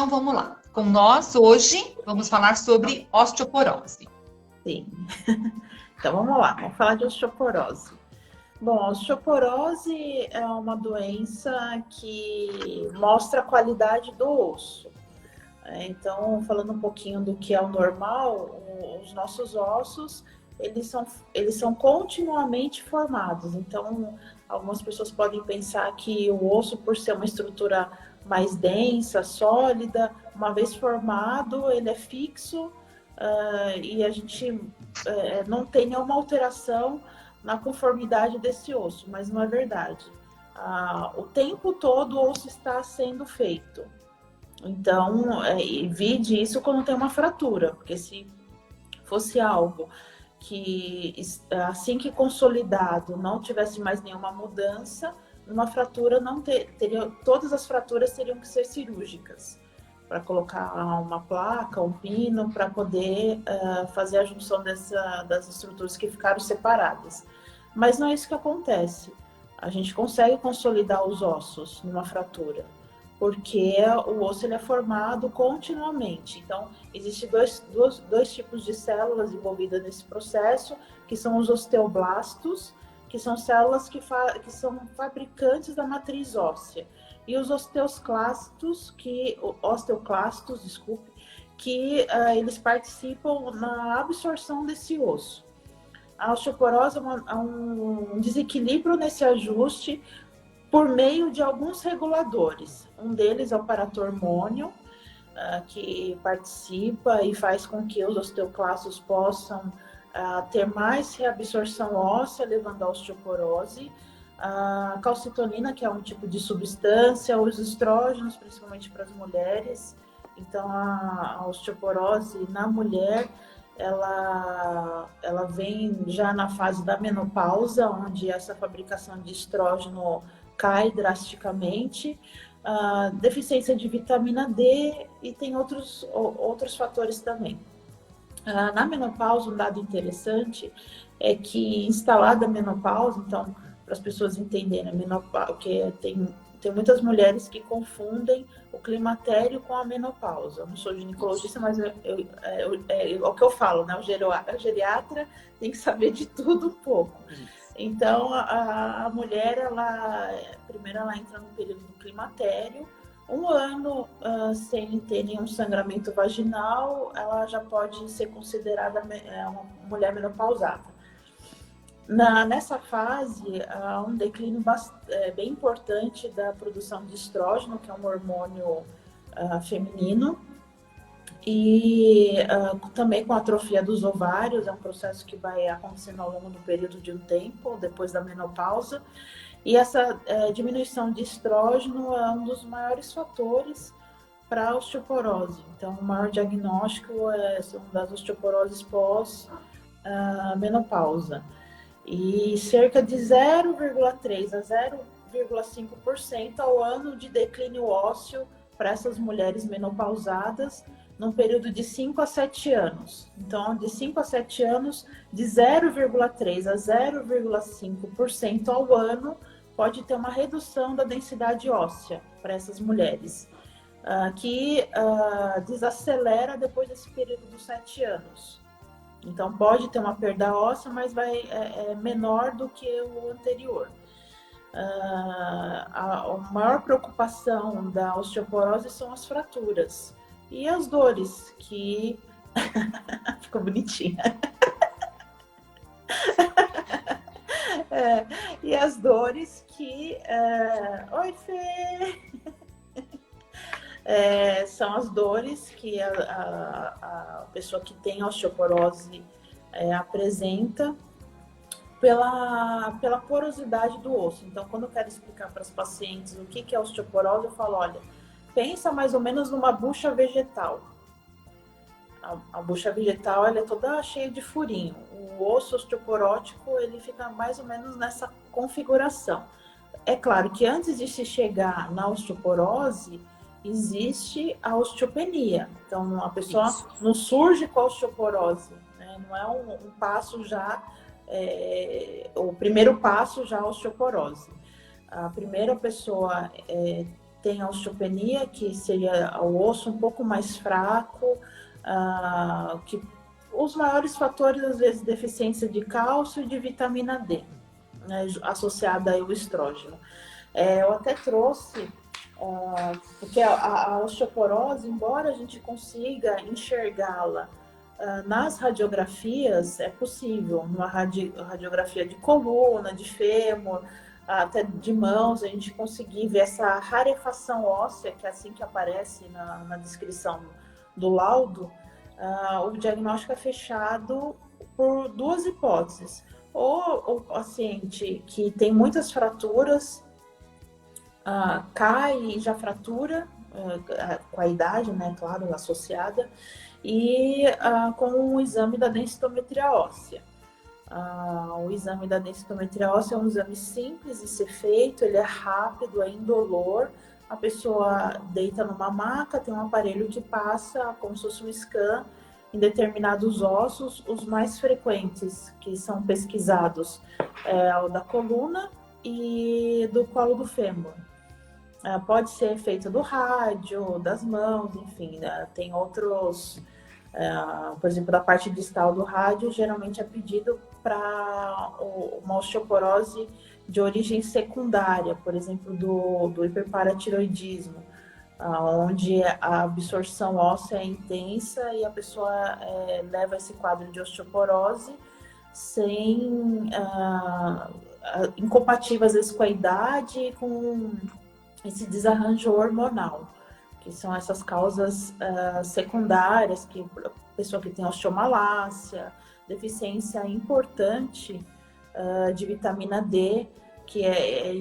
Então vamos lá. Com nós hoje vamos falar sobre osteoporose. Sim. Então vamos lá, vamos falar de osteoporose. Bom, a osteoporose é uma doença que mostra a qualidade do osso. Então, falando um pouquinho do que é o normal, os nossos ossos, eles são continuamente formados. Então, algumas pessoas podem pensar que o osso, por ser uma estrutura mais densa, sólida, uma vez formado, ele é fixo, e a gente não tem nenhuma alteração na conformidade desse osso, mas não é verdade. O tempo todo o osso está sendo feito. Então, vide isso quando tem uma fratura, porque se fosse algo que, assim que consolidado, não tivesse mais nenhuma mudança, uma fratura não teria, todas as fraturas teriam que ser cirúrgicas, para colocar uma placa, um pino, para poder fazer a junção das estruturas que ficaram separadas. Mas não é isso que acontece. A gente consegue consolidar os ossos numa fratura, porque o osso ele é formado continuamente. Então, existem dois tipos de células envolvidas nesse processo, que são os osteoblastos, que são células que são fabricantes da matriz óssea, e os osteoclastos, que eles participam na absorção desse osso. A osteoporose é um desequilíbrio nesse ajuste por meio de alguns reguladores. Um deles é o paratormônio, que participa e faz com que os osteoclastos possam ter mais reabsorção óssea, levando à osteoporose. A calcitonina, que é um tipo de substância, os estrógenos, principalmente para as mulheres. Então, a osteoporose na mulher, ela vem já na fase da menopausa, onde essa fabricação de estrógeno cai drasticamente, deficiência de vitamina D e tem outros fatores também. Na menopausa, um dado interessante é que, instalada a menopausa, então, para as pessoas entenderem, a menopausa, que tem muitas mulheres que confundem o climatério com a menopausa. Eu não sou ginecologista, mas é o que eu falo, né? O geriatra tem que saber de tudo um pouco. Então, a mulher, primeiro ela entra no período do climatério, um ano sem ter nenhum sangramento vaginal, ela já pode ser considerada uma mulher menopausada. Nessa fase, há um declínio bem importante da produção de estrógeno, que é um hormônio feminino, e também com a atrofia dos ovários, é um processo que vai acontecendo ao longo do período de um tempo, depois da menopausa. E essa diminuição de estrógeno é um dos maiores fatores para a osteoporose. Então, o maior diagnóstico são das osteoporoses pós-menopausa. E cerca de 0,3% a 0,5% ao ano de declínio ósseo para essas mulheres menopausadas, num período de 5 a 7 anos. Então, de 5 a 7 anos, de 0,3% a 0,5% ao ano, pode ter uma redução da densidade óssea para essas mulheres, que desacelera depois desse período dos 7 anos. Então, pode ter uma perda óssea, mas é menor do que o anterior. A maior preocupação da osteoporose são as fraturas e as dores, que... Ficou bonitinha. E as dores que... Oi, Fê! São as dores que a pessoa que tem osteoporose apresenta pela porosidade do osso. Então, quando eu quero explicar para as pacientes o que é osteoporose, eu falo, olha, pensa mais ou menos numa bucha vegetal. A bucha vegetal, ela é toda cheia de furinho. O osso osteoporótico, ele fica mais ou menos nessa configuração. É claro que antes de se chegar na osteoporose, existe a osteopenia. Então, a pessoa não surge com a osteoporose, né? Não é um passo já, o primeiro passo já a osteoporose. A primeira pessoa tem a osteopenia, que seria o osso um pouco mais fraco, que os maiores fatores, às vezes, deficiência de cálcio e de vitamina D, né, associada ao estrógeno. Eu até trouxe, porque a osteoporose, embora a gente consiga enxergá-la nas radiografias, é possível, numa radiografia de coluna, de fêmur, até de mãos, a gente conseguir ver essa rarefação óssea, que é assim que aparece na descrição do laudo. O diagnóstico é fechado por duas hipóteses. Ou o paciente que tem muitas fraturas, cai e já fratura, com a idade, né, claro, associada, e com o exame da densitometria óssea. O exame da densitometria óssea é um exame simples de ser feito, ele é rápido, é indolor. A pessoa deita numa maca, tem um aparelho que passa como se fosse um scan em determinados ossos. Os mais frequentes que são pesquisados é o da coluna e do colo do fêmur. Pode ser feito do rádio, das mãos, enfim, né? Tem outros, por exemplo, da parte distal do rádio, geralmente é pedido para uma osteoporose de origem secundária, por exemplo, do hiperparatiroidismo, onde a absorção óssea é intensa e a pessoa leva esse quadro de osteoporose sem incompatível, às vezes, com a idade e com esse desarranjo hormonal, que são essas causas secundárias, que a pessoa que tem osteomalácia, deficiência importante de vitamina D, que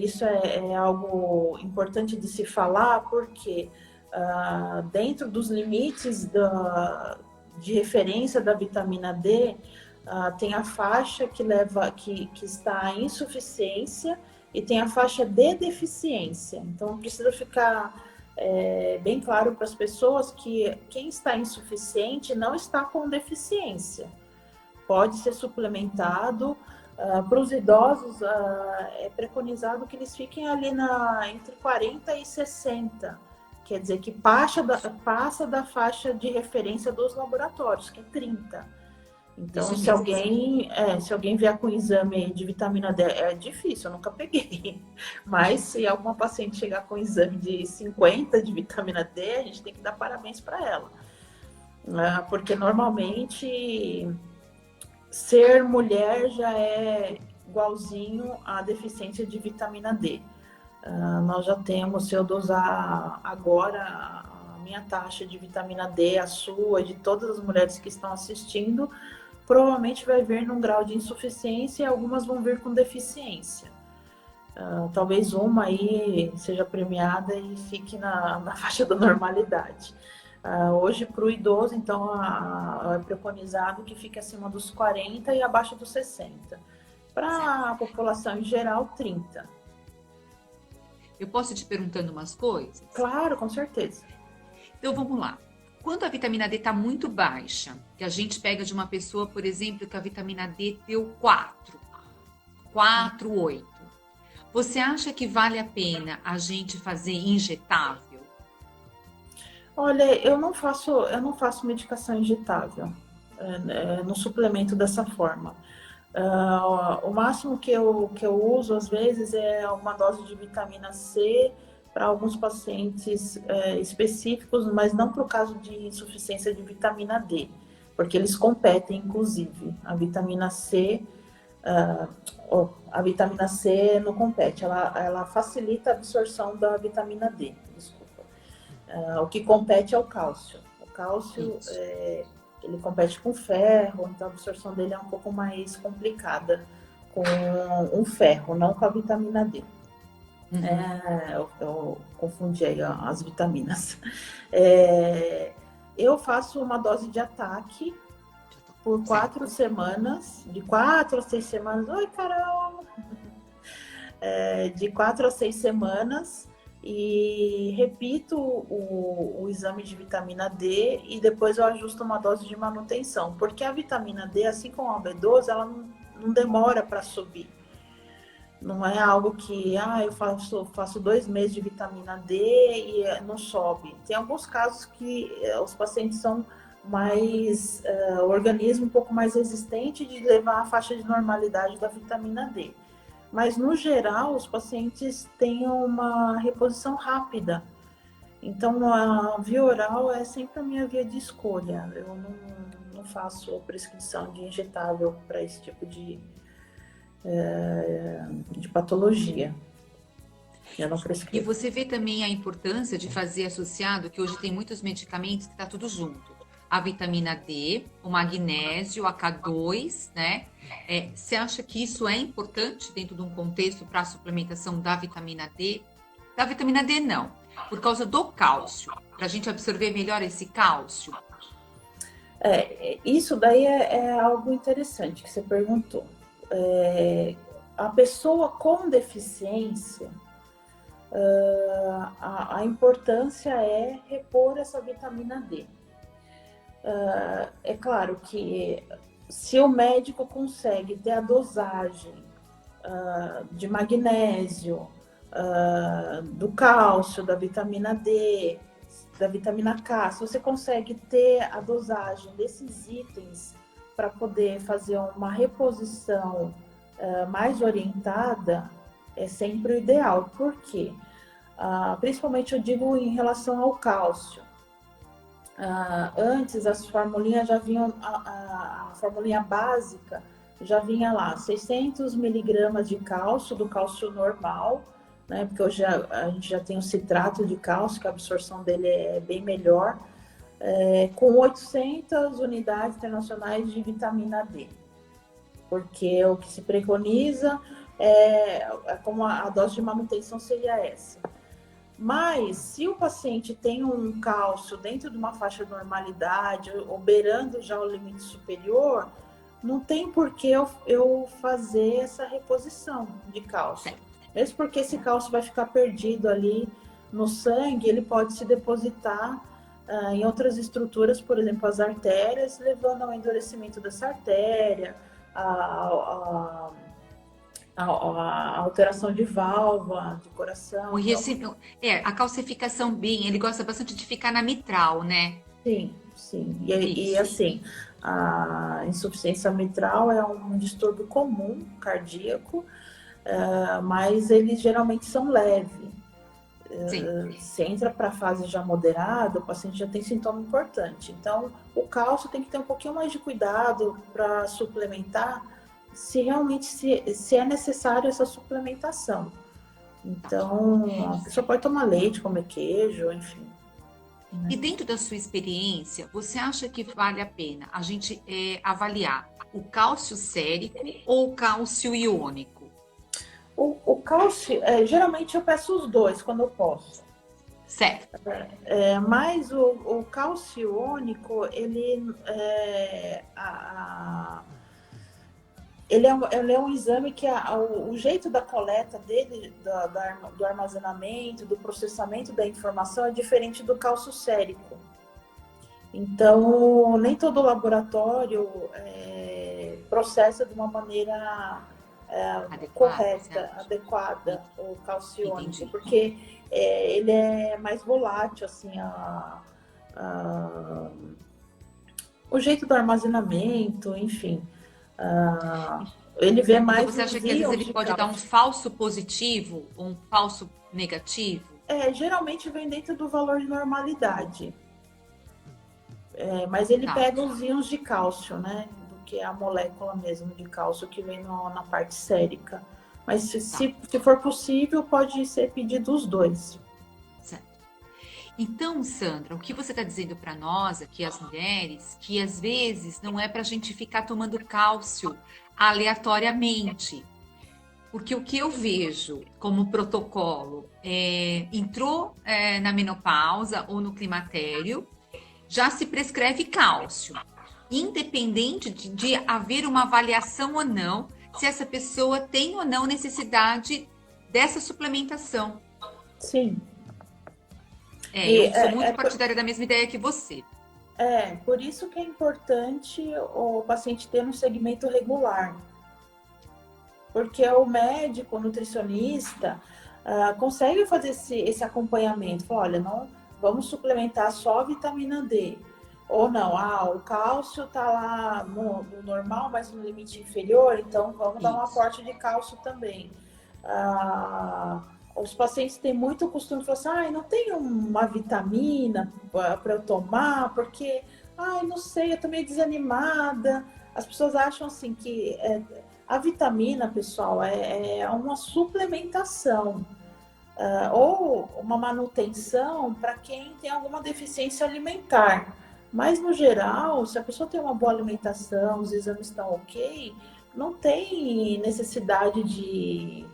isso é algo importante de se falar, porque dentro dos limites de referência da vitamina D, tem a faixa que está em insuficiência e tem a faixa de deficiência. Então, precisa ficar bem claro para as pessoas que quem está insuficiente não está com deficiência. Pode ser suplementado. Para os idosos, é preconizado que eles fiquem ali entre 40 e 60. Quer dizer que passa da faixa de referência dos laboratórios, que é 30. Então, se alguém vier com exame de vitamina D, é difícil, eu nunca peguei. Mas se alguma paciente chegar com exame de 50 de vitamina D, a gente tem que dar parabéns para ela. Porque normalmente ser mulher já é igualzinho à deficiência de vitamina D. Nós já temos, se eu dosar agora a minha taxa de vitamina D, a sua, de todas as mulheres que estão assistindo, provavelmente vai vir num grau de insuficiência e algumas vão vir com deficiência. Talvez uma aí seja premiada e fique na faixa da normalidade. Hoje, para o idoso, então, é preconizado que fique acima dos 40 e abaixo dos 60. Para a população em geral, 30. Eu posso te perguntando umas coisas? Claro, com certeza. Então, vamos lá. Quando a vitamina D está muito baixa, que a gente pega de uma pessoa, por exemplo, que a vitamina D deu 4, 8, você acha que vale a pena a gente fazer injetável? Olha, eu não faço medicação injetável, no suplemento dessa forma. O máximo que eu uso, às vezes, é uma dose de vitamina C para alguns pacientes específicos, mas não para o caso de insuficiência de vitamina D, porque eles competem, inclusive. A vitamina C não compete, ela facilita a absorção da vitamina D, desculpa. O que compete é o cálcio. O cálcio, ele compete com ferro, então a absorção dele é um pouco mais complicada com um ferro, não com a vitamina D. Eu confundi aí as vitaminas. Eu faço uma dose de ataque por 4 semanas, de 4 a 6 semanas. Oi, Carol! De 4 a 6 semanas e repito o exame de vitamina D e depois eu ajusto uma dose de manutenção, porque a vitamina D, assim como a B12, ela não demora para subir. Não é algo que, eu faço 2 meses de vitamina D e não sobe. Tem alguns casos que os pacientes são mais, o organismo um pouco mais resistente de levar a faixa de normalidade da vitamina D. Mas, no geral, os pacientes têm uma reposição rápida. Então, a via oral é sempre a minha via de escolha. Eu não faço prescrição de injetável para esse tipo de patologia. Eu não E prescrevo. você vê também a importância de fazer associado, que hoje tem muitos medicamentos que está tudo junto. A vitamina D, o magnésio, a K2, né? Você acha que isso é importante dentro de um contexto para a suplementação da vitamina D? Da vitamina D, não. Por causa do cálcio. Para a gente absorver melhor esse cálcio. Isso daí é algo interessante que você perguntou. A pessoa com deficiência, a importância é repor essa vitamina D. É claro que se o médico consegue ter a dosagem de magnésio, do cálcio, da vitamina D, da vitamina K, se você consegue ter a dosagem desses itens para poder fazer uma reposição mais orientada, é sempre o ideal. Por quê? Principalmente eu digo em relação ao cálcio. Antes as formulinhas já vinham, a formulinha básica já vinha lá, 600 miligramas de cálcio, do cálcio normal, né? Porque hoje a gente já tem o citrato de cálcio, que a absorção dele é bem melhor, com 800 unidades internacionais de vitamina D. Porque o que se preconiza como a dose de manutenção seria essa. Mas, se o paciente tem um cálcio dentro de uma faixa de normalidade, ou beirando já o limite superior, não tem por que eu fazer essa reposição de cálcio. Mesmo porque esse cálcio vai ficar perdido ali no sangue, ele pode se depositar em outras estruturas, por exemplo, as artérias, levando ao endurecimento dessa artéria, a alteração de válvula, de coração. A calcificação bem, ele gosta bastante de ficar na mitral, né? Sim, sim. E assim, a insuficiência mitral é um distúrbio comum cardíaco, mas eles geralmente são leves. Se entra para a fase já moderada, o paciente já tem sintoma importante. Então, o cálcio tem que ter um pouquinho mais de cuidado para suplementar, se realmente se é necessário essa suplementação. Então, a pessoa pode tomar leite, comer queijo, enfim. E dentro da sua experiência, você acha que vale a pena a gente avaliar o cálcio sérico ou o cálcio iônico? O cálcio, geralmente eu peço os dois quando eu posso. Certo. Mas o cálcio iônico, ele é um exame que o jeito da coleta dele, do armazenamento, do processamento da informação é diferente do cálcio sérico. Então, nem todo laboratório processa de uma maneira correta, adequada o cálcio iônico, porque ele é mais volátil, assim, o jeito do armazenamento, enfim. Ele vê mais. Então você acha que às vezes ele pode dar um falso positivo ou um falso negativo? Geralmente vem dentro do valor de normalidade. Mas ele pega os íons de cálcio, né? Do que é a molécula mesmo de cálcio que vem na parte sérica. Mas se for possível, pode ser pedido os dois. Certo. Então, Sandra, o que você está dizendo para nós aqui, as mulheres, que às vezes não é para a gente ficar tomando cálcio aleatoriamente. Porque o que eu vejo como protocolo entrou na menopausa ou no climatério, já se prescreve cálcio, independente de haver uma avaliação ou não, se essa pessoa tem ou não necessidade dessa suplementação. Sim. Eu sou muito partidária da mesma ideia que você. Por isso que é importante o paciente ter um segmento regular. porque o médico, o nutricionista, consegue fazer esse acompanhamento. Fala, olha, não vamos suplementar só a vitamina D. Ou não, o cálcio está lá no normal, mas no limite inferior, então vamos dar um aporte de cálcio também. Os pacientes têm muito costume de falar assim, não tem uma vitamina para eu tomar, porque, não sei, eu tô meio desanimada. As pessoas acham assim que a vitamina, pessoal, é uma suplementação ou uma manutenção para quem tem alguma deficiência alimentar. Mas, no geral, se a pessoa tem uma boa alimentação, os exames estão ok, não tem necessidade de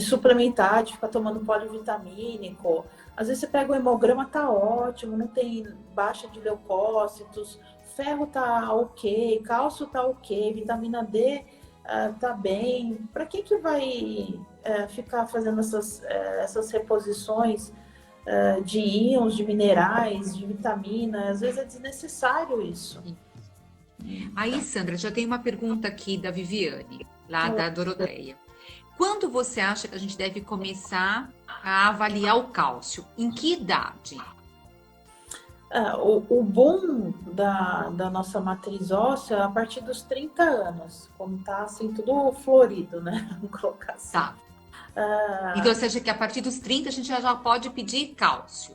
suplementar, de ficar tomando polivitamínico. Às vezes você pega o hemograma, tá ótimo, não tem baixa de leucócitos, ferro tá ok, cálcio tá ok, vitamina D tá bem. Para que vai ficar fazendo essas reposições de íons, de minerais, de vitamina? Às vezes é desnecessário isso. Aí, Sandra, já tem uma pergunta aqui da Viviane, lá da Doroteia. Quando você acha que a gente deve começar a avaliar o cálcio? Em que idade? O boom da nossa matriz óssea é a partir dos 30 anos, quando tá assim tudo florido, né? Vamos colocar assim. Tá. Então você acha que a partir dos 30 a gente já pode pedir cálcio?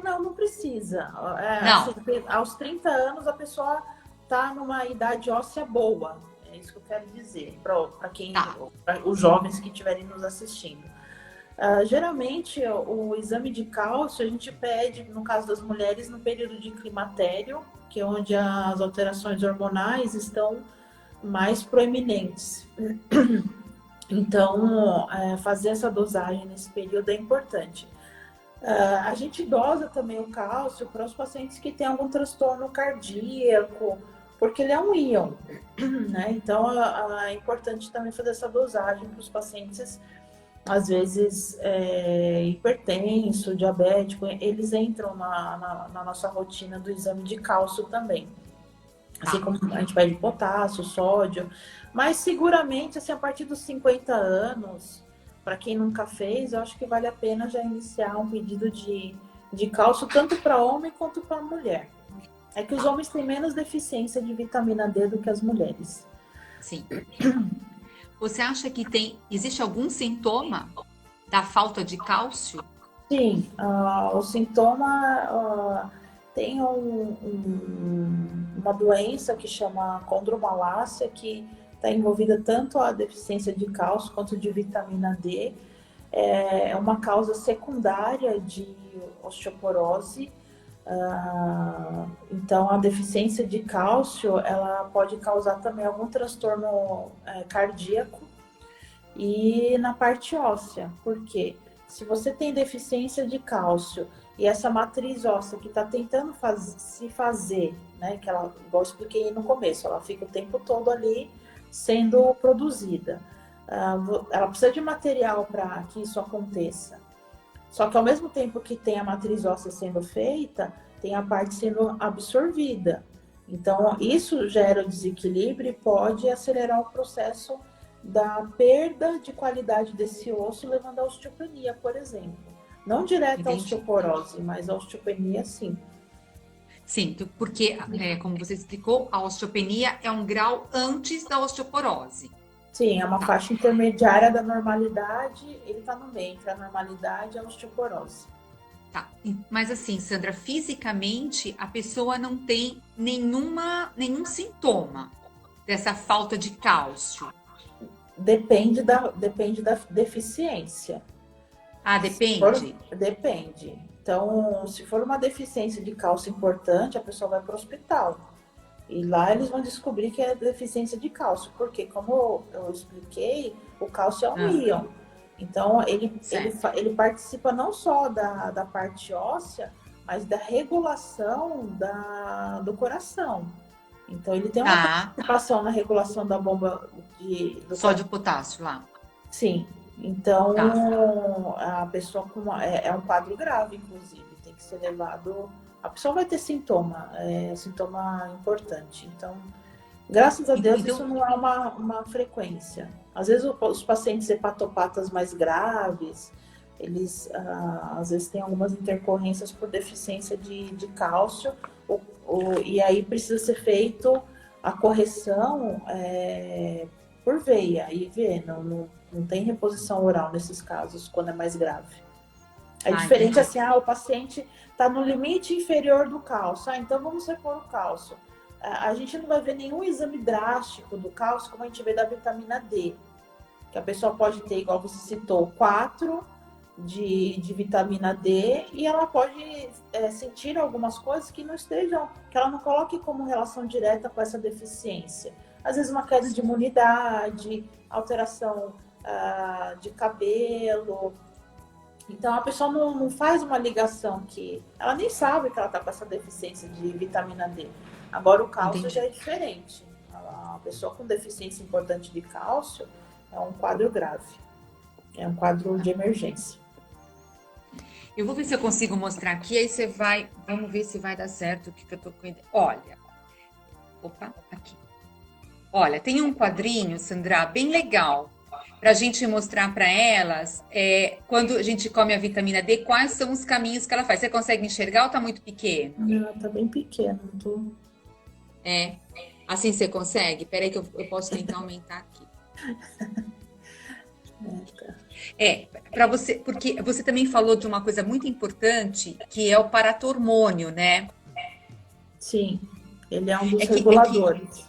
Não precisa. Não. Assim, aos 30 anos a pessoa tá numa idade óssea boa. É isso que eu quero dizer para quem, pra os jovens que estiverem nos assistindo. Geralmente, o exame de cálcio a gente pede, no caso das mulheres, no período de climatério, que é onde as alterações hormonais estão mais proeminentes. Então, fazer essa dosagem nesse período é importante. A gente dosa também o cálcio para os pacientes que têm algum transtorno cardíaco, porque ele é um íon, né? Então, é importante também fazer essa dosagem para os pacientes, às vezes, hipertenso, diabético, eles entram na nossa rotina do exame de cálcio também. Assim como a gente pede potássio, sódio, mas seguramente, assim, a partir dos 50 anos, para quem nunca fez, eu acho que vale a pena já iniciar um pedido de cálcio, tanto para homem quanto para mulher. É que os homens têm menos deficiência de vitamina D do que as mulheres. Sim. Você acha que existe algum sintoma da falta de cálcio? Sim, o sintoma tem uma doença que chama condromalácia, que está envolvida tanto a deficiência de cálcio quanto de vitamina D. É uma causa secundária de osteoporose. Então, a deficiência de cálcio, ela pode causar também algum transtorno cardíaco e na parte óssea. Por quê? Se você tem deficiência de cálcio e essa matriz óssea que está tentando se fazer, né, que ela, igual eu expliquei no começo, ela fica o tempo todo ali sendo produzida. Ela precisa de material para que isso aconteça. Só que ao mesmo tempo que tem a matriz óssea sendo feita, tem a parte sendo absorvida. Então, isso gera o desequilíbrio e pode acelerar o processo da perda de qualidade desse osso, levando à osteopenia, por exemplo. Não direto à osteoporose, mas à osteopenia, sim. Sim, porque, como você explicou, a osteopenia é um grau antes da osteoporose. Sim, é uma faixa intermediária da normalidade, ele está no meio entre a normalidade e a osteoporose. Tá, mas assim, Sandra, fisicamente a pessoa não tem nenhum sintoma dessa falta de cálcio. Depende da deficiência. Depende? Depende. Então, se for uma deficiência de cálcio importante, a pessoa vai para o hospital. E lá eles vão descobrir que é deficiência de cálcio. Porque, como eu expliquei, o cálcio é um íon. Então, ele participa não só da parte óssea, mas da regulação do coração. Então, ele tem uma participação na regulação da bomba do sódio e potássio lá. Sim. Então, a pessoa é um quadro grave, inclusive. Tem que ser levado... A pessoa vai ter sintoma importante. Então, Graças a Deus, Então, isso não é uma frequência. Às vezes, os pacientes hepatopatas mais graves, eles às vezes têm algumas intercorrências por deficiência de cálcio, e aí precisa ser feito a correção por veia, IV, não tem reposição oral nesses casos, quando é mais grave. É diferente entendi. assim, o paciente está no limite inferior do cálcio, então vamos repor o cálcio. A gente não vai ver nenhum exame drástico do cálcio como a gente vê da vitamina D, que a pessoa pode ter, igual você citou, 4 de vitamina D e ela pode sentir algumas coisas que não estejam, que ela não coloque como relação direta com essa deficiência. Às vezes uma queda de imunidade, alteração de cabelo. Então a pessoa não faz uma ligação que ela nem sabe que ela está com essa deficiência de vitamina D. Agora o cálcio Entendi. já é diferente. A pessoa com deficiência importante de cálcio é um quadro grave. É um quadro de emergência. Eu vou ver se eu consigo mostrar aqui, aí você vai, vamos ver se vai dar certo o que eu tô com ideia. Olha, opa, aqui. Olha, tem um quadrinho, Sandra, bem legal, para a gente mostrar para elas, quando a gente come a vitamina D, quais são os caminhos que ela faz. Você consegue enxergar ou tá muito pequeno? Não, tá bem pequeno. É, assim você consegue? Peraí que eu posso tentar aumentar aqui. Para você, porque você também falou de uma coisa muito importante, que é o paratormônio, né? Sim, ele é um dos É que, é que, reguladores.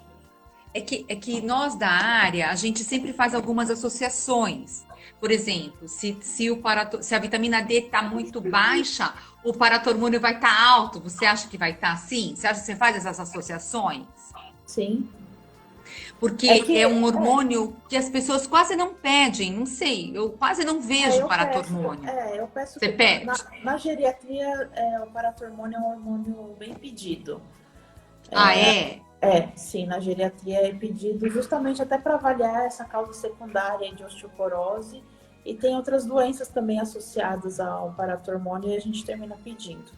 é que nós da área, a gente sempre faz algumas associações. Por exemplo, se a vitamina D está muito baixa, o paratormônio vai estar alto. Você acha que vai estar assim? Você acha que você faz essas associações? Sim. Porque é um hormônio que as pessoas quase não pedem, não sei, eu quase não vejo paratormônio. Eu peço Você que pede? na geriatria o paratormônio é um hormônio bem pedido. Ah, é? Sim, na geriatria é pedido justamente até para avaliar essa causa secundária de osteoporose e tem outras doenças também associadas ao paratormônio e a gente termina pedindo.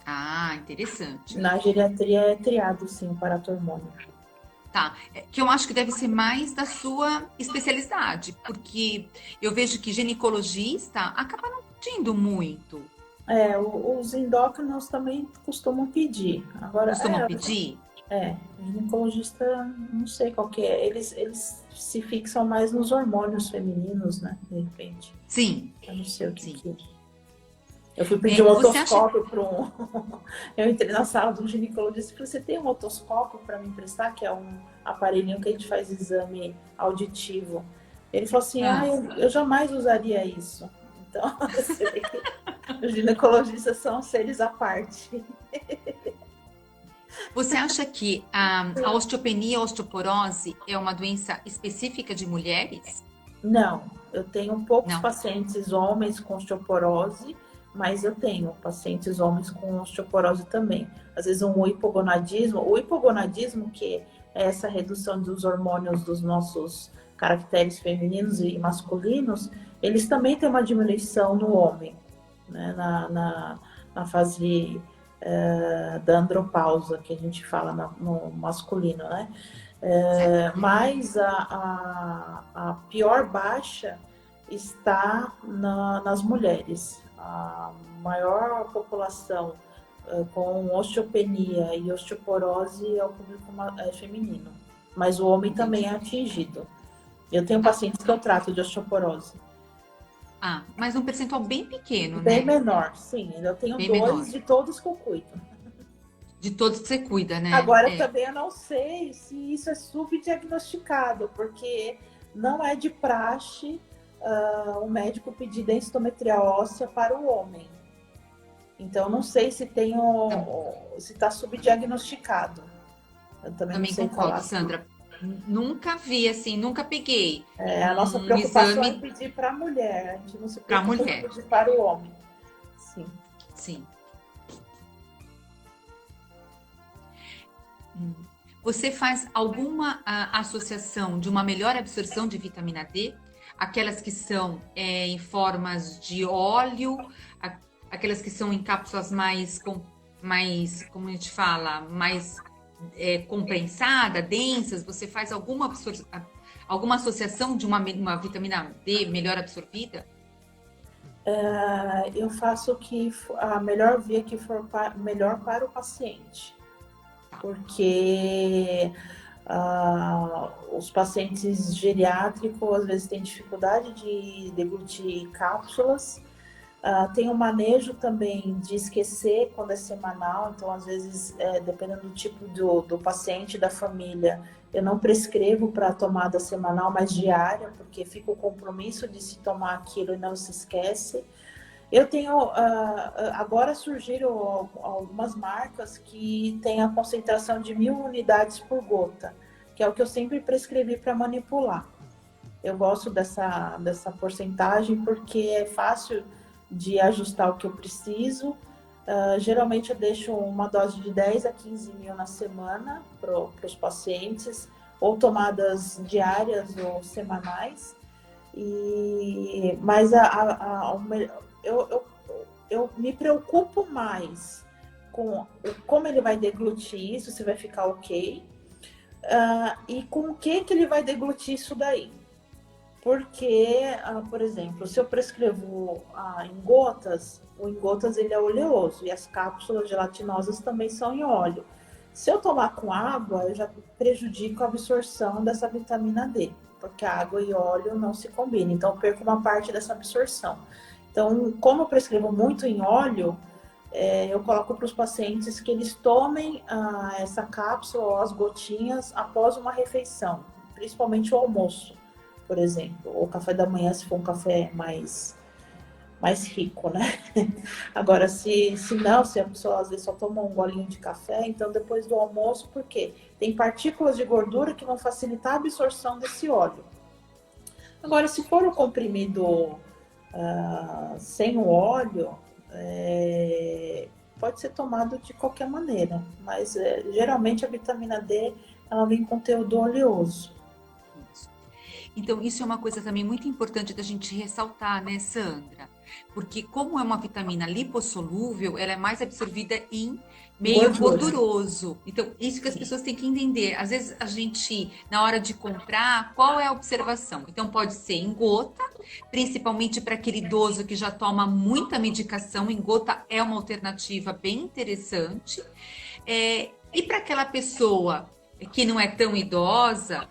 Ah, interessante. Na geriatria é triado, sim, o paratormônio. Tá, que eu acho que deve ser mais da sua especialidade, porque eu vejo que ginecologista acaba não pedindo muito. Os endócrinos também costumam pedir. Agora, Costumam pedir? o ginecologista, não sei qual que é. Eles se fixam mais nos hormônios femininos, né? De repente. Sim, Eu não sei o que sim. que... Eu fui pedir um Você acha... otoscópio para um... Eu entrei na sala de um ginecologista e falei, você tem um otoscópio para me emprestar? Que é um aparelhinho que a gente faz exame auditivo. Ele falou assim, eu jamais usaria isso. Então, você vê que os ginecologistas são seres à parte. Você acha que a osteopenia, a osteoporose é uma doença específica de mulheres? Não, eu tenho poucos Não. pacientes homens com osteoporose, mas eu tenho pacientes homens com osteoporose também. Às vezes um hipogonadismo. O hipogonadismo, que é essa redução dos hormônios dos nossos caracteres femininos e masculinos, eles também têm uma diminuição no homem, né? Na fase da andropausa, que a gente fala no masculino, né? Mas a pior baixa está nas mulheres. A maior população com osteopenia e osteoporose é o público feminino, mas o homem também é atingido. Eu tenho pacientes que eu trato de osteoporose. Mas um percentual bem pequeno, né? Bem menor, sim. Eu tenho bem 2 menor. de todos que eu cuido. De todos que você cuida, né? Agora, também eu não sei se isso é subdiagnosticado, porque não é de praxe o médico pedir densitometria óssea para o homem. Então, não sei se se está subdiagnosticado. Eu também concordo, falar. Sandra. Nunca vi, assim, nunca peguei. A nossa preocupação é pedir para a mulher. A gente não se preocupa em pedir para o homem. Sim. Sim. Você faz alguma associação de uma melhor absorção de vitamina D? Aquelas que são em formas de óleo, aquelas que são em cápsulas mais, como a gente fala, mais compensada, densas, você faz alguma associação de uma vitamina D melhor absorvida? Eu faço que a melhor via que for melhor para o paciente, porque os pacientes geriátricos às vezes têm dificuldade de deglutir cápsulas. Tem o manejo também de esquecer quando é semanal, então às vezes, dependendo do tipo do paciente, da família, eu não prescrevo para tomada semanal, mas diária, porque fica o compromisso de se tomar aquilo e não se esquece. Eu tenho, agora surgiram algumas marcas que têm a concentração de 1.000 unidades por gota, que é o que eu sempre prescrevi para manipular. Eu gosto dessa porcentagem porque é fácil de ajustar o que eu preciso. Geralmente eu deixo uma dose de 10 a 15 mil na semana para os pacientes, ou tomadas diárias ou semanais. Mas eu me preocupo mais com como ele vai deglutir isso, se vai ficar ok, e com o que ele vai deglutir isso daí. Porque, por exemplo, se eu prescrevo em gotas, o em gotas ele é oleoso e as cápsulas gelatinosas também são em óleo. Se eu tomar com água, eu já prejudico a absorção dessa vitamina D, porque água e óleo não se combinam, então eu perco uma parte dessa absorção. Então, como eu prescrevo muito em óleo, eu coloco para os pacientes que eles tomem essa cápsula ou as gotinhas após uma refeição, principalmente o almoço, por exemplo, ou café da manhã, se for um café mais rico, né? Agora, se a pessoa às vezes só toma um golinho de café, então depois do almoço, por quê? Tem partículas de gordura que vão facilitar a absorção desse óleo. Agora, se for o comprimido sem o óleo, pode ser tomado de qualquer maneira, mas geralmente a vitamina D ela vem com conteúdo oleoso. Então, isso é uma coisa também muito importante da gente ressaltar, né, Sandra? Porque como é uma vitamina lipossolúvel, ela é mais absorvida em meio gorduroso. Então, isso que as pessoas têm que entender. Às vezes, a gente, na hora de comprar, qual é a observação? Então, pode ser em gota, principalmente para aquele idoso que já toma muita medicação. Em gota é uma alternativa bem interessante. E para aquela pessoa que não é tão idosa,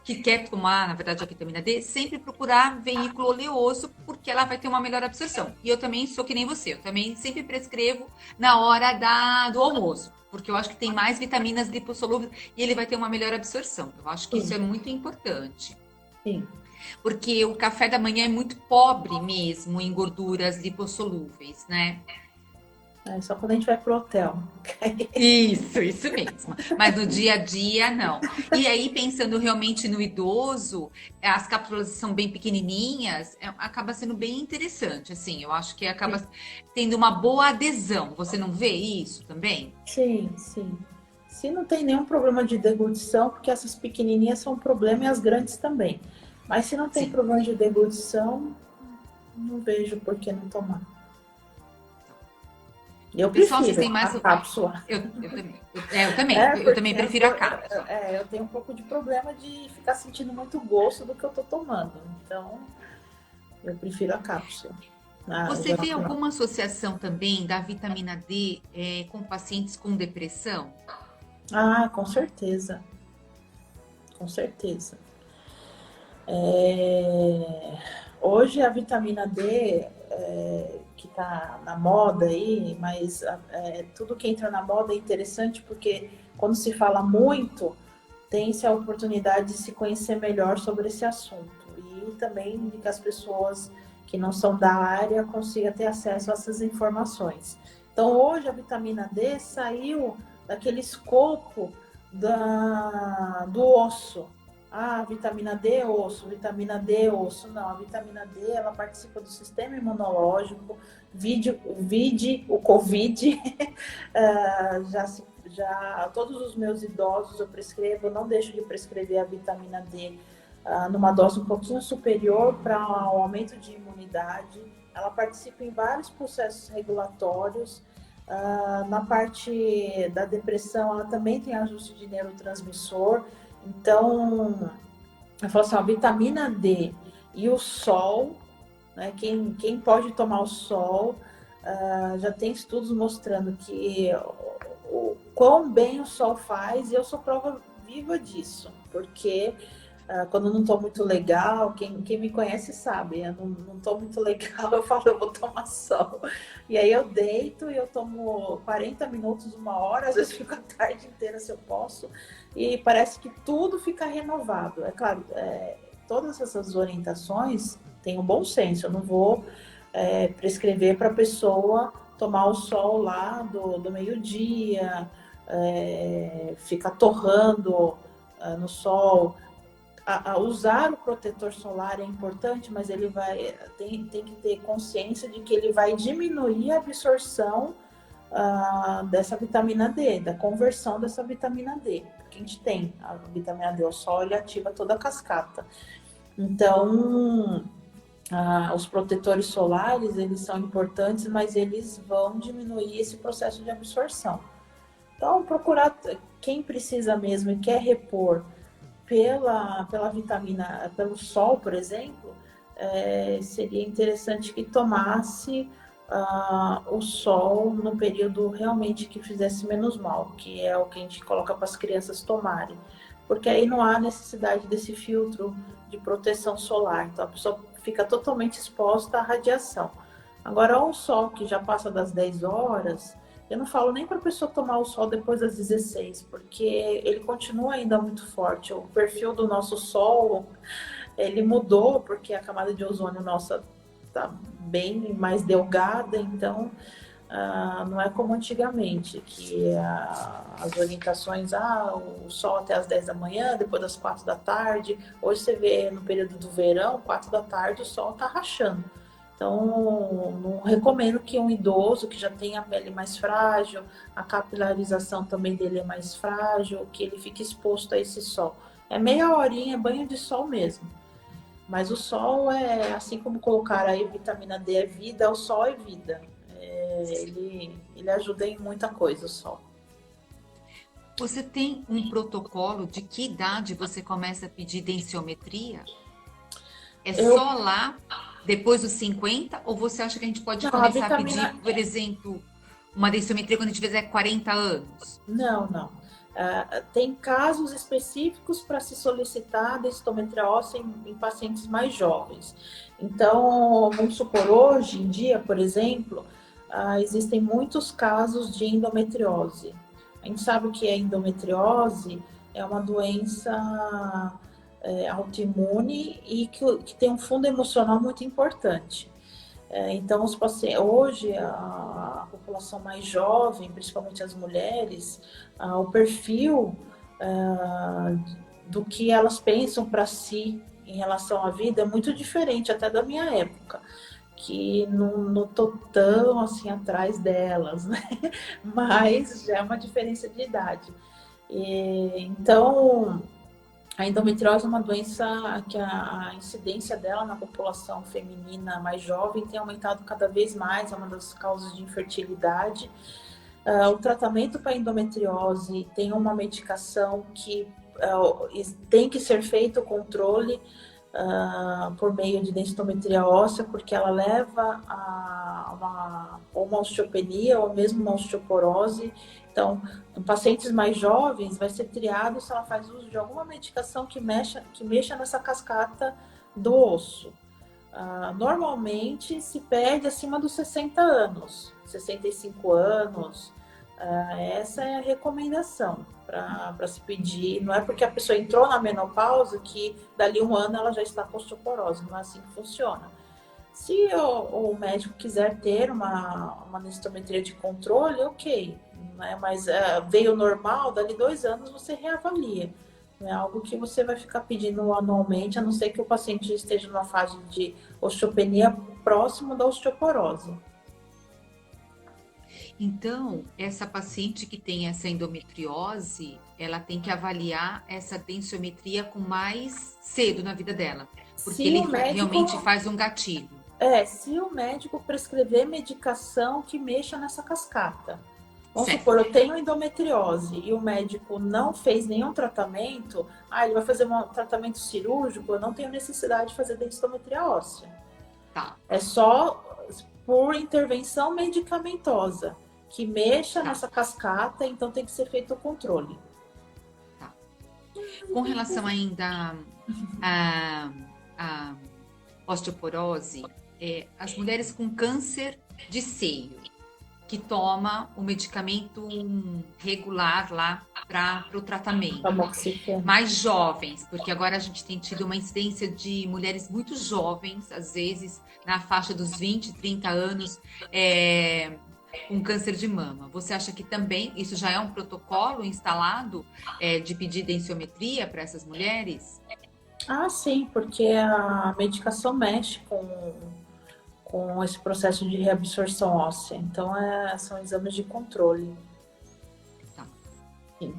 que quer tomar, na verdade, a vitamina D, sempre procurar veículo oleoso, porque ela vai ter uma melhor absorção. E eu também sou que nem você, eu também sempre prescrevo na hora do almoço, porque eu acho que tem mais vitaminas lipossolúveis e ele vai ter uma melhor absorção. Eu acho que isso é muito importante. Sim. Porque o café da manhã é muito pobre mesmo em gorduras lipossolúveis, né? Só quando a gente vai pro hotel. Isso mesmo. Mas no dia a dia, não. E aí, pensando realmente no idoso, as cápsulas são bem pequenininhas, acaba sendo bem interessante, assim. Eu acho que acaba tendo uma boa adesão. Você não vê isso também? Sim. Se não tem nenhum problema de deglutição, porque essas pequenininhas são um problema e as grandes também. Mas se não tem problema de deglutição, não vejo por que não tomar. Eu prefiro a cápsula. Eu também prefiro a cápsula. Eu tenho um pouco de problema de ficar sentindo muito gosto do que eu tô tomando. Então, eu prefiro a cápsula. Você vê alguma associação também da vitamina D com pacientes com depressão? Com certeza. Com certeza. Hoje a vitamina D, que está na moda aí, mas tudo que entra na moda é interessante porque quando se fala muito, tem-se a oportunidade de se conhecer melhor sobre esse assunto e também de que as pessoas que não são da área consigam ter acesso a essas informações. Então hoje a vitamina D saiu daquele escopo do osso. Vitamina D, osso, vitamina D, osso. Não, a vitamina D, ela participa do sistema imunológico, vide o Covid. Já todos os meus idosos eu prescrevo, eu não deixo de prescrever a vitamina D numa dose um pouquinho superior para o aumento de imunidade. Ela participa em vários processos regulatórios, Na parte da depressão, ela também tem ajuste de neurotransmissor. Então, eu falo assim, a vitamina D e o sol, né? Quem pode tomar o sol, já tem estudos mostrando que o quão bem o sol faz, e eu sou prova viva disso, porque quando eu não estou muito legal, quem me conhece sabe, eu não estou muito legal, eu falo, eu vou tomar sol. E aí eu deito e eu tomo 40 minutos, uma hora, às vezes fico a tarde inteira se eu posso, e parece que tudo fica renovado. É claro, todas essas orientações têm um bom senso, eu não vou prescrever para a pessoa tomar o sol lá do meio-dia, ficar torrando no sol. Usar o protetor solar é importante, mas ele tem que ter consciência de que ele vai diminuir a absorção dessa vitamina D, da conversão dessa vitamina D. Porque a gente tem a vitamina D, o sol ele ativa toda a cascata. Então, os protetores solares, eles são importantes, mas eles vão diminuir esse processo de absorção. Então, procurar quem precisa mesmo e quer repor pela vitamina, pelo sol, por exemplo, seria interessante que tomasse o sol no período realmente que fizesse menos mal, que é o que a gente coloca para as crianças tomarem, porque aí não há necessidade desse filtro de proteção solar, então a pessoa fica totalmente exposta à radiação. Agora, o sol que já passa das 10 horas, eu não falo nem para a pessoa tomar o sol depois das 16, porque ele continua ainda muito forte. O perfil do nosso sol, ele mudou, porque a camada de ozônio nossa está bem mais delgada, então não é como antigamente, que as orientações, o sol até as 10 da manhã, depois das 4 da tarde. Hoje você vê no período do verão, 4 da tarde, o sol está rachando. Então, não recomendo que um idoso que já tem a pele mais frágil, a capilarização também dele é mais frágil, que ele fique exposto a esse sol. É meia horinha, banho de sol mesmo. Mas o sol é, assim como colocar aí vitamina D é vida, o sol é vida. Ele ajuda em muita coisa, o sol. Você tem um protocolo de que idade você começa a pedir densiometria? Só lá, depois dos 50? Ou você acha que a gente pode começar a pedir, por exemplo, uma densiometria quando a gente fizer 40 anos? Não. Tem casos específicos para se solicitar a densitometria óssea em pacientes mais jovens. Então, vamos supor, hoje em dia, por exemplo, existem muitos casos de endometriose. A gente sabe que a endometriose é uma doença autoimune e que tem um fundo emocional muito importante. Então, os pacientes, hoje, a população mais jovem, principalmente as mulheres, o perfil do que elas pensam para si em relação à vida é muito diferente até da minha época, que não estou tão assim atrás delas, né? Mas já é uma diferença de idade. Então, a endometriose é uma doença que a incidência dela na população feminina mais jovem tem aumentado cada vez mais, é uma das causas de infertilidade. O tratamento para endometriose tem uma medicação que tem que ser feito o controle por meio de densitometria óssea, porque ela leva a uma osteopenia ou mesmo uma osteoporose. Então, em pacientes mais jovens, vai ser triado se ela faz uso de alguma medicação que mexa nessa cascata do osso. Normalmente, se pede acima dos 60 anos, 65 anos. Essa é a recomendação para se pedir. Não é porque a pessoa entrou na menopausa que dali um ano ela já está com osteoporose. Não é assim que funciona. Se o médico quiser ter uma densitometria de controle, ok. Né? Mas veio normal, dali 2 anos você reavalia. Não é algo que você vai ficar pedindo anualmente, a não ser que o paciente esteja numa fase de osteopenia próximo da osteoporose. Então, essa paciente que tem essa endometriose, ela tem que avaliar essa densiometria com mais cedo na vida dela, porque ele realmente faz um gatilho. Se o médico prescrever medicação que mexa nessa cascata. Vamos Certo. supor, eu tenho endometriose e o médico não fez nenhum tratamento, ele vai fazer um tratamento cirúrgico, eu não tenho necessidade de fazer densitometria óssea. Tá. É só por intervenção medicamentosa que mexa nessa cascata, então tem que ser feito o controle. Tá. Com relação ainda à osteoporose, as mulheres com câncer de seio, que toma o medicamento regular lá para o tratamento. Mais jovens, porque agora a gente tem tido uma incidência de mulheres muito jovens, às vezes na faixa dos 20, 30 anos, com câncer de mama. Você acha que também isso já é um protocolo instalado de pedir densitometria para essas mulheres? Sim, porque a medicação mexe com esse processo de reabsorção óssea. Então, são exames de controle. Tá. Sim.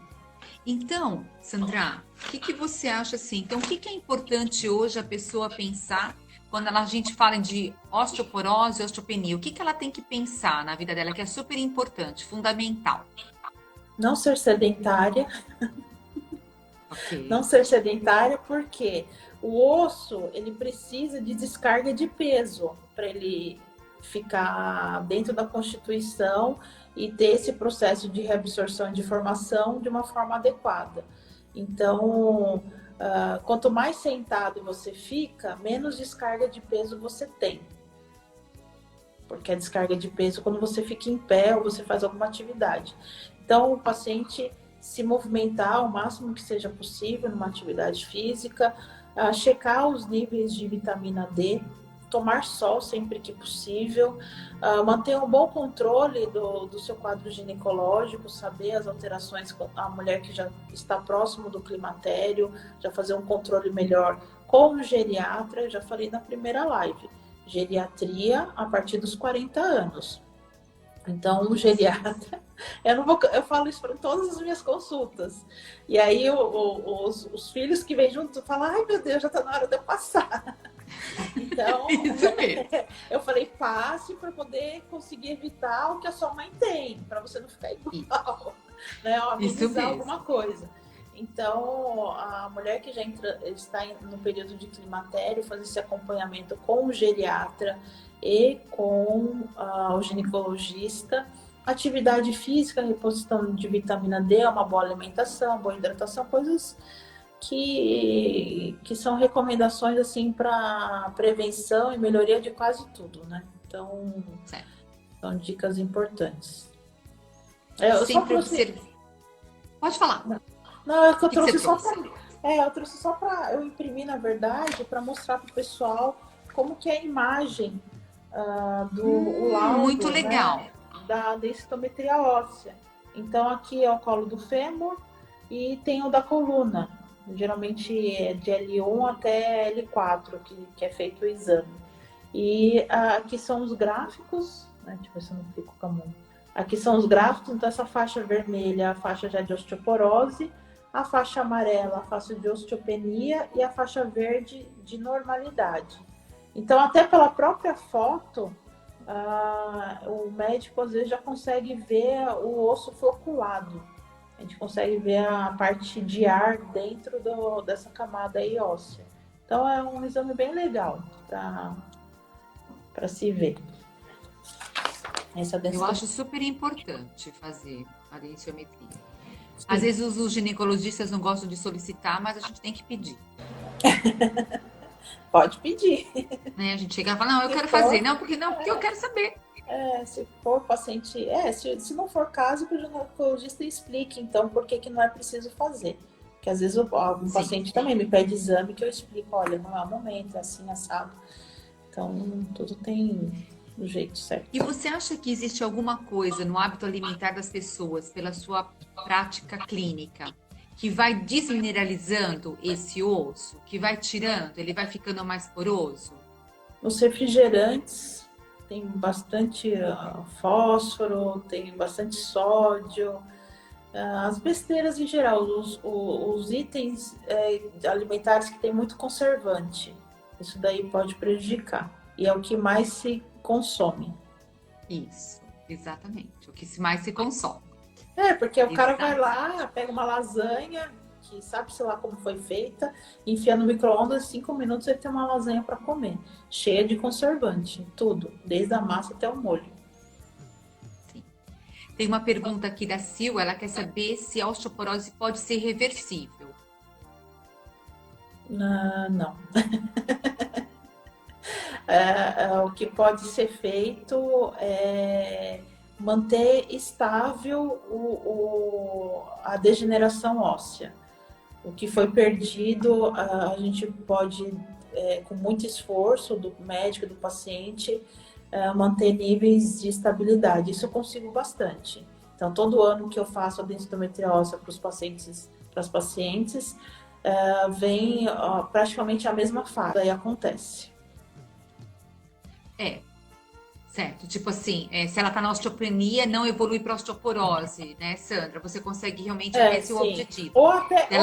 Então, Sandra, o que você acha assim? Então, o que é importante hoje a pessoa pensar quando a gente fala de osteoporose, osteopenia? O que ela tem que pensar na vida dela, que é super importante, fundamental? Não ser sedentária. Okay. Não ser sedentária porque o osso, ele precisa de descarga de peso para ele ficar dentro da constituição e ter esse processo de reabsorção e de formação de uma forma adequada. Então, quanto mais sentado você fica, menos descarga de peso você tem. Porque a descarga de peso é quando você fica em pé ou você faz alguma atividade. Então, o paciente se movimentar o máximo que seja possível numa atividade física, checar os níveis de vitamina D, tomar sol sempre que possível, manter um bom controle do seu quadro ginecológico, saber as alterações com a mulher que já está próximo do climatério, já fazer um controle melhor com o geriatra. Eu já falei na primeira live, geriatria a partir dos 40 anos. Então, o geriatra, eu falo isso para todas as minhas consultas. E aí, os filhos que vêm junto falam: ai meu Deus, já está na hora de eu passar. Então, eu falei: passe para poder conseguir evitar o que a sua mãe tem, para você não ficar igual, né? Amenizar alguma coisa. Então, a mulher que já está no período de climatério, fazer esse acompanhamento com o geriatra e com o ginecologista. Atividade física, reposição de vitamina D, uma boa alimentação, boa hidratação, coisas que são recomendações assim para prevenção e melhoria de quase tudo, né? Então, são dicas importantes. Pode falar. Não, é que eu trouxe só para eu trouxe só para eu imprimir, na verdade, para mostrar para o pessoal como que é a imagem do laudo, muito legal, né, da densitometria óssea. Então, aqui é o colo do fêmur e tem o da coluna. Geralmente é de L1 até L4 que é feito o exame. E aqui são os gráficos, né? Deixa eu ver se eu não fico com a mão. Aqui são os gráficos, então essa faixa vermelha, a faixa já de osteoporose, a faixa amarela, a faixa de osteopenia e a faixa verde de normalidade. Então, até pela própria foto, o médico às vezes já consegue ver o osso floculado. A gente consegue ver a parte de ar dentro dessa camada aí óssea. Então, é um exame bem legal para se ver. Eu acho super importante fazer a densitometria. Às vezes os ginecologistas não gostam de solicitar, mas a gente tem que pedir. Pode pedir. Né? A gente chega e fala: não, eu quero fazer. Não, porque eu quero saber. Se for paciente... se não for caso, que o ginecologista explique, então, por que não é preciso fazer. Porque às vezes algum paciente também me pede exame que eu explico: olha, não é o momento, é assim, assado. Então, tudo tem do jeito certo. E você acha que existe alguma coisa no hábito alimentar das pessoas, pela sua prática clínica, que vai desmineralizando esse osso, que vai tirando, ele vai ficando mais poroso? Os refrigerantes tem bastante fósforo, tem bastante sódio, as besteiras em geral, os itens alimentares que tem muito conservante, isso daí pode prejudicar. e é o que mais se consome. Isso, exatamente. O que mais se consome. Porque o cara Exato. vai lá, pega uma lasanha, que sabe-se lá como foi feita, enfia no micro-ondas, 5 minutos ele tem uma lasanha para comer, cheia de conservante, tudo, desde a massa até o molho. Sim. Tem uma pergunta aqui da Sil, ela quer saber se a osteoporose pode ser reversível. Não. O que pode ser feito é manter estável a degeneração óssea. O que foi perdido, a gente pode, com muito esforço do médico, do paciente, manter níveis de estabilidade. Isso eu consigo bastante. Então, todo ano que eu faço a densitometria óssea para os pacientes, para as pacientes, vem praticamente a mesma fase. Aí acontece. Certo. Tipo assim, se ela tá na osteopenia, não evolui para osteoporose, né, Sandra? Você consegue realmente, esse é o Sim. objetivo. Ou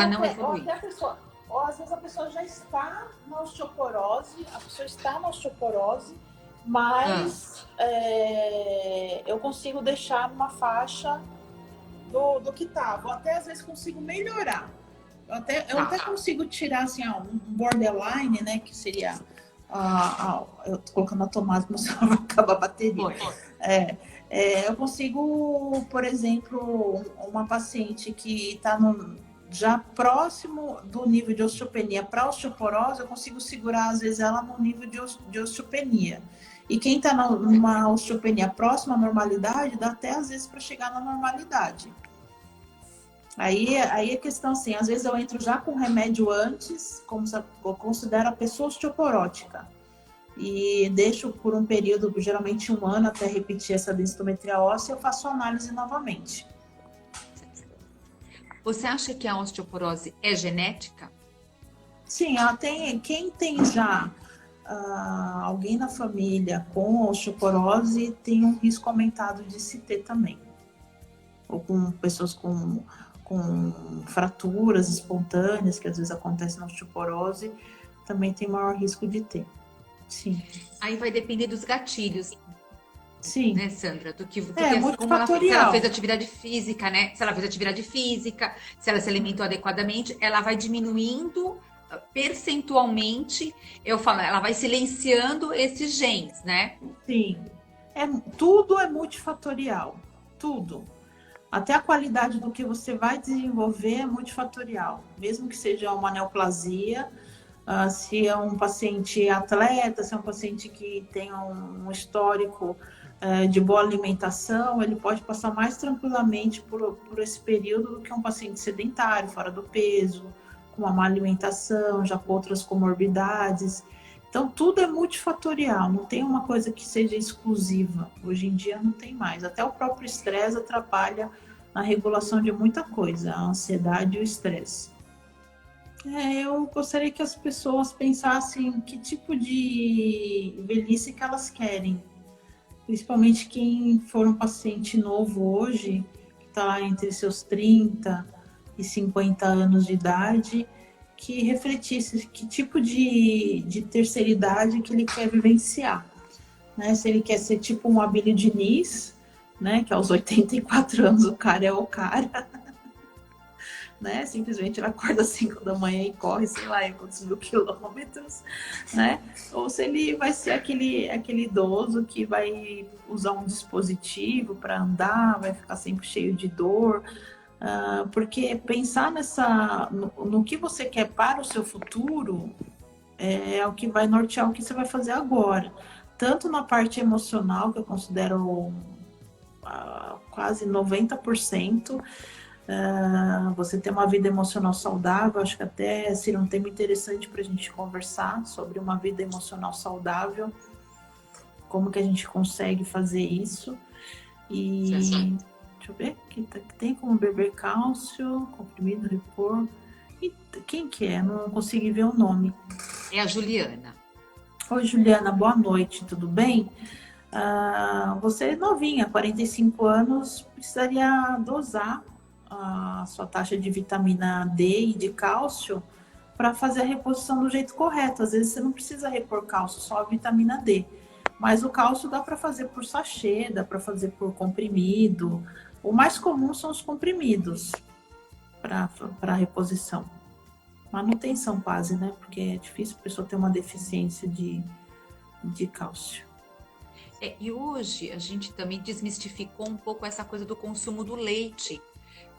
Não evoluir. até a pessoa, ou às vezes a pessoa já está na osteoporose, mas eu consigo deixar numa faixa do que estava. Ou até às vezes consigo melhorar. Eu até consigo tirar assim, um borderline, né? Que seria. Eu tô colocando a tomada, como se vai acabar a bateria. Eu consigo, por exemplo, uma paciente que está já próximo do nível de osteopenia para osteoporose, eu consigo segurar, às vezes, ela no nível de osteopenia. E quem está numa osteopenia próxima à normalidade, dá até, às vezes, para chegar na normalidade. Aí a questão, assim, às vezes eu entro já com remédio antes, como se eu considero a pessoa osteoporótica. E deixo por um período, geralmente 1 ano, até repetir essa densitometria óssea, eu faço análise novamente. Você acha que a osteoporose é genética? Sim, quem tem já alguém na família com osteoporose tem um risco aumentado de se ter também. Ou com pessoas com fraturas espontâneas, que às vezes acontecem na osteoporose, também tem maior risco de ter. Sim. Aí vai depender dos gatilhos. Sim. Né, Sandra? Do que como se ela fez atividade física, né? Se ela fez atividade física, se ela se alimentou adequadamente, ela vai diminuindo percentualmente, ela vai silenciando esses genes, né? Sim. Tudo é multifatorial. Tudo. Até a qualidade do que você vai desenvolver é multifatorial. Mesmo que seja uma neoplasia, se é um paciente atleta, se é um paciente que tem um histórico de boa alimentação, ele pode passar mais tranquilamente por esse período do que um paciente sedentário, fora do peso, com uma má alimentação, já com outras comorbidades. Então, tudo é multifatorial, não tem uma coisa que seja exclusiva. Hoje em dia não tem mais. Até o próprio estresse atrapalha na regulação de muita coisa, a ansiedade e o estresse. Eu gostaria que as pessoas pensassem que tipo de velhice que elas querem. Principalmente quem for um paciente novo hoje, que está entre seus 30 e 50 anos de idade, que refletisse que tipo de terceira idade que ele quer vivenciar. Né? Se ele quer ser tipo um Abílio Diniz, né? Que aos 84 anos o cara é o cara. Né? Simplesmente ele acorda às 5 da manhã e corre, sei lá, quantos mil quilômetros, né? Ou se ele vai ser aquele idoso que vai usar um dispositivo para andar, vai ficar sempre cheio de dor. Porque pensar no que você quer para o seu futuro é o que vai nortear o que você vai fazer agora. Tanto na parte emocional, que eu considero quase 90%, você ter uma vida emocional saudável, acho que até seria um tema interessante para a gente conversar sobre uma vida emocional saudável, como que a gente consegue fazer isso. E deixa eu ver, que tem como beber cálcio, comprimido, repor. E quem que é? Não consegui ver o nome. É a Juliana. Oi, Juliana, boa noite, tudo bem? Você é novinha, 45 anos, precisaria dosar a sua taxa de vitamina D e de cálcio para fazer a reposição do jeito correto. Às vezes você não precisa repor cálcio, só a vitamina D. Mas o cálcio dá para fazer por sachê, dá para fazer por comprimido. O mais comum são os comprimidos para reposição. Manutenção quase, né? Porque é difícil a pessoa ter uma deficiência de cálcio. E hoje a gente também desmistificou um pouco essa coisa do consumo do leite,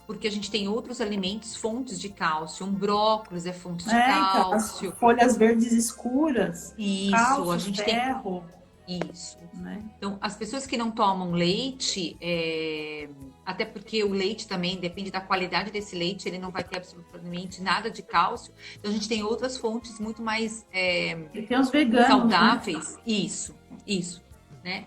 porque a gente tem outros alimentos, fontes de cálcio. Um brócolis é fonte de Então, cálcio. as folhas verdes escuras, Isso, cálcio, a gente ferro. Isso. Né? Então, as pessoas que não tomam leite, até porque o leite também depende da qualidade desse leite, ele não vai ter absolutamente nada de cálcio. Então, a gente tem outras fontes muito mais E tem os veganos, saudáveis. Né? Isso, né?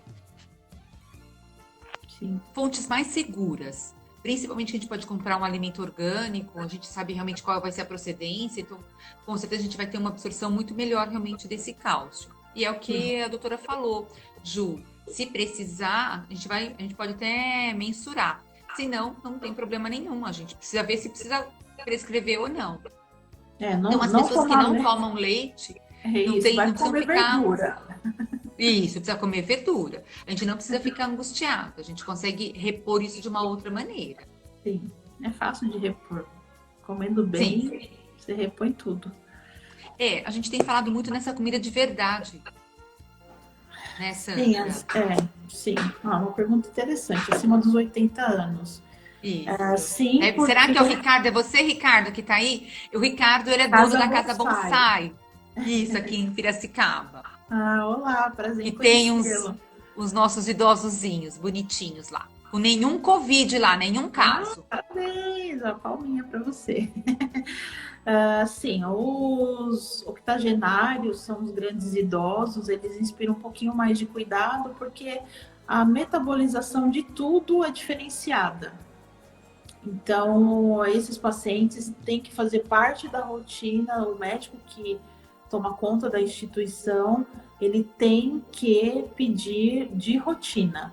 Sim. Fontes mais seguras. Principalmente que a gente pode comprar um alimento orgânico, a gente sabe realmente qual vai ser a procedência, então, com certeza, a gente vai ter uma absorção muito melhor realmente desse cálcio. E é o que a doutora falou, Ju, se precisar, a gente pode até mensurar. Se não, não tem problema nenhum. A gente precisa ver se precisa prescrever ou não. Então, as pessoas que não tomam leite, não precisam ficar... verdura. Isso, precisa comer verdura. A gente não precisa ficar angustiado. A gente consegue repor isso de uma outra maneira. Sim, é fácil de repor. Comendo bem, sim, você repõe tudo. A gente tem falado muito nessa comida de verdade. Né, Sandra? Sim. Uma pergunta interessante. Acima dos 80 anos. Isso. Sim, porque... Será que é o Ricardo? É você, Ricardo, que está aí? O Ricardo, ele é dono da Casa Bonsai. Isso, aqui em Piracicaba. Olá, prazer em conhecê-lo. E tem os nossos idosozinhos, bonitinhos lá. Com nenhum Covid lá, nenhum caso. Parabéns, a palminha para você. Sim, os octogenários são os grandes idosos, eles inspiram um pouquinho mais de cuidado, porque a metabolização de tudo é diferenciada. Então, esses pacientes têm que fazer parte da rotina, o médico que toma conta da instituição, ele tem que pedir de rotina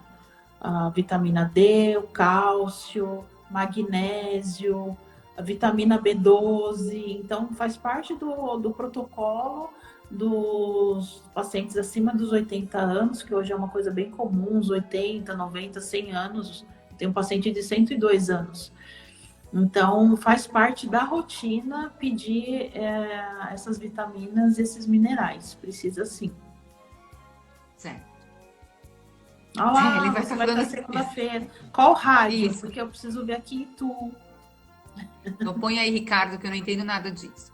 a vitamina D, o cálcio, magnésio, a vitamina B12. Então, faz parte do protocolo dos pacientes acima dos 80 anos, que hoje é uma coisa bem comum, uns 80, 90, 100 anos. Tem um paciente de 102 anos. Então, faz parte da rotina pedir essas vitaminas, esses minerais. Precisa sim. Certo. Olá, ele vai estar segunda-feira. Qual rádio? Isso. Porque eu preciso ver aqui em Tu. Então, põe aí, Ricardo, que eu não entendo nada disso.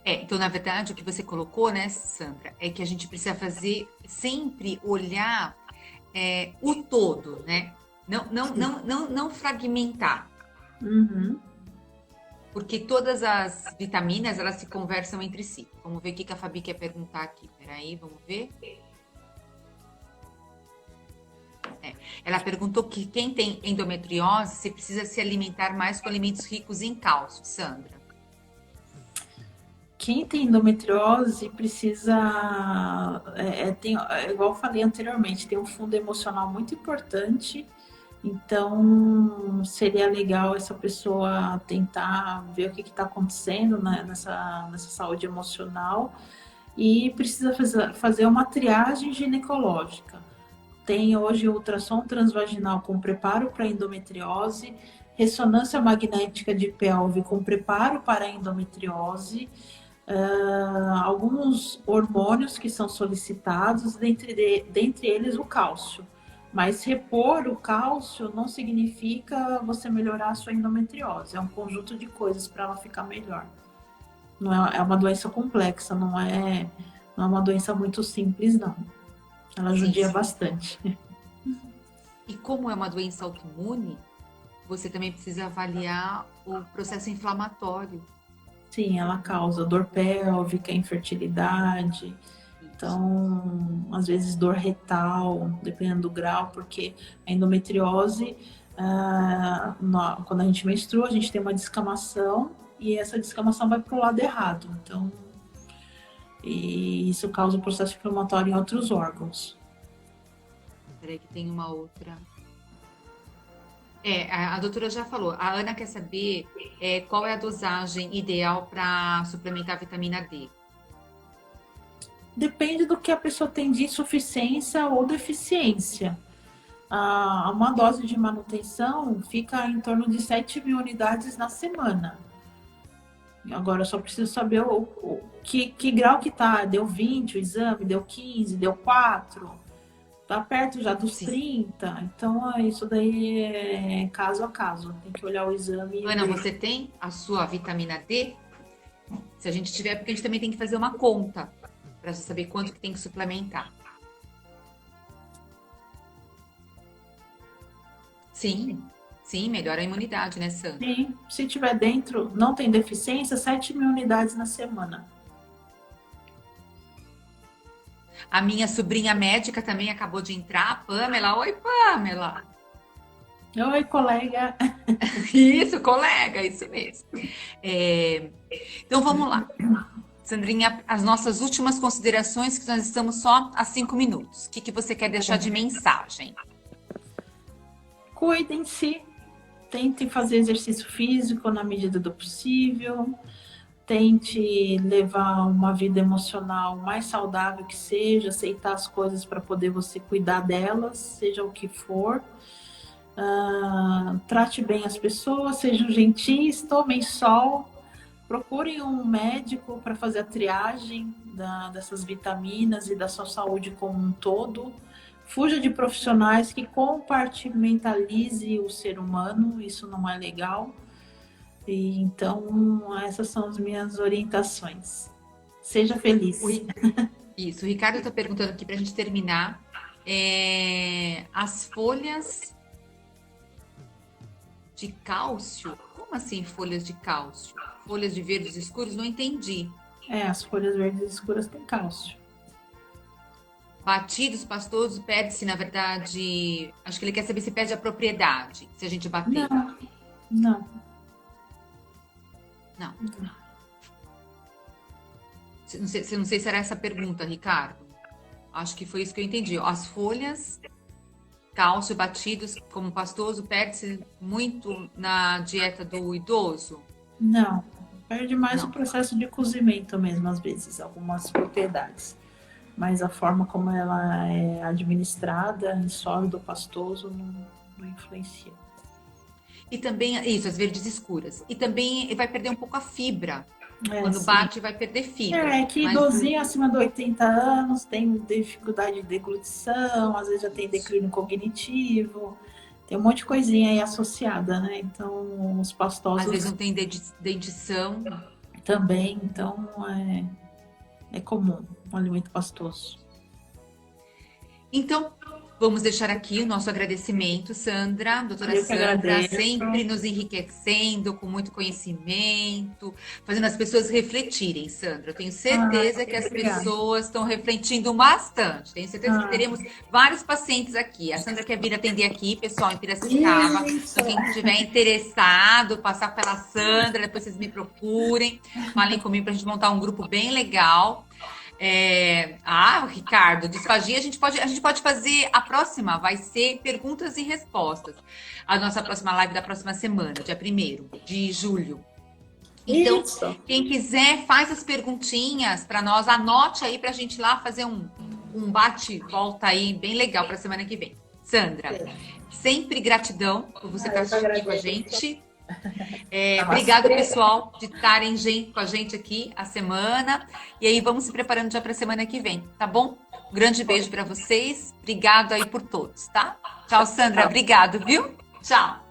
Então, na verdade, o que você colocou, né, Sandra, é que a gente precisa fazer, sempre olhar o todo, né? Não fragmentar. Uhum. Porque todas as vitaminas, elas se conversam entre si. Vamos ver o que a Fabi quer perguntar aqui. Peraí, vamos ver. Ela perguntou que quem tem endometriose, se precisa se alimentar mais com alimentos ricos em cálcio, Sandra. Quem tem endometriose precisa, igual eu falei anteriormente, tem um fundo emocional muito importante. Então, seria legal essa pessoa tentar ver o que está acontecendo nessa saúde emocional e precisa fazer uma triagem ginecológica. Tem hoje ultrassom transvaginal com preparo para endometriose, ressonância magnética de pelve com preparo para endometriose, alguns hormônios que são solicitados, dentre eles o cálcio. Mas repor o cálcio não significa você melhorar a sua endometriose. É um conjunto de coisas para ela ficar melhor. É uma doença complexa, não é uma doença muito simples, não. Ela judia bastante. E como é uma doença autoimune, você também precisa avaliar o processo inflamatório. Sim, ela causa dor pélvica, infertilidade... Então, às vezes dor retal, dependendo do grau, porque a endometriose, quando a gente menstrua, a gente tem uma descamação e essa descamação vai para o lado errado. Então, e isso causa um processo inflamatório em outros órgãos. Peraí que tem uma outra. A doutora já falou. A Ana quer saber qual é a dosagem ideal para suplementar a vitamina D. Depende do que a pessoa tem de insuficiência ou deficiência. Uma dose de manutenção fica em torno de 7.000 unidades na semana. Agora, eu só preciso saber que grau que tá. Deu 20 o exame, deu 15, deu 4. Tá perto já dos 30. Então, isso daí é caso a caso. Tem que olhar o exame. Ana, você tem a sua vitamina D? Se a gente tiver, porque a gente também tem que fazer uma conta para saber quanto que tem que suplementar. Sim, melhora a imunidade, né, Sandra? Sim, se tiver dentro, não tem deficiência, 7.000 unidades na semana. A minha sobrinha médica também acabou de entrar, a Pamela. Oi, Pamela. Oi, colega. Isso, colega, isso mesmo. Então, vamos lá. Sandrinha, as nossas últimas considerações, que nós estamos só a 5 minutos. O que você quer deixar de mensagem? Cuidem-se, tentem fazer exercício físico na medida do possível, tente levar uma vida emocional mais saudável que seja, aceitar as coisas para poder você cuidar delas, seja o que for. Trate bem as pessoas, sejam gentis, tomem sol, procurem um médico para fazer a triagem dessas vitaminas e da sua saúde como um todo. Fuja de profissionais que compartimentalizem o ser humano, isso não é legal. E, então, essas são as minhas orientações. Seja feliz. Isso, o Ricardo está perguntando aqui para a gente terminar. As folhas de cálcio? Como assim folhas de cálcio? Folhas de verdes escuros? Não entendi. As folhas verdes escuras têm cálcio. Batidos, pastosos, perde-se, na verdade... Acho que ele quer saber se perde a propriedade, se a gente bater. Não. Não sei se era essa a pergunta, Ricardo. Acho que foi isso que eu entendi. As folhas, cálcio, batidos, como pastoso, perde-se muito na dieta do idoso? Não. Perde mais o processo de cozimento mesmo, às vezes, algumas propriedades. Mas a forma como ela é administrada em sólido pastoso não influencia. E também, isso, as verdes escuras. E também vai perder um pouco a fibra. Quando Sim. bate, vai perder fibra. É que idosinho acima de 80 anos tem dificuldade de deglutição, às vezes já tem declínio cognitivo, tem um monte de coisinha aí associada, né? Então, os pastosos... Às vezes não tem dentição. Também, então é comum um alimento pastoso. Então, vamos deixar aqui o nosso agradecimento, Sandra, doutora Sandra, sempre nos enriquecendo com muito conhecimento, fazendo as pessoas refletirem, Sandra. Eu tenho certeza que as pessoas estão refletindo bastante. Tenho certeza que teremos vários pacientes aqui. A Sandra quer vir atender aqui, pessoal, em Piracicaba. Então, quem estiver interessado, passar pela Sandra, depois vocês me procurem, falem comigo para a gente montar um grupo bem legal. Ricardo, disfagia, a gente pode fazer a próxima, vai ser perguntas e respostas. A nossa próxima live da próxima semana, dia 1º de julho. Então, quem quiser, faz as perguntinhas para nós, anote aí para a gente lá fazer um bate-volta aí bem legal para a semana que vem. Sandra, sempre gratidão por você estar aqui com a gente. Obrigado, pessoal, de estarem com a gente aqui a semana. E aí, vamos se preparando já para a semana que vem, tá bom? Um grande beijo para vocês. Obrigado aí por todos, tá? Tchau, Sandra. Obrigado, viu? Tchau.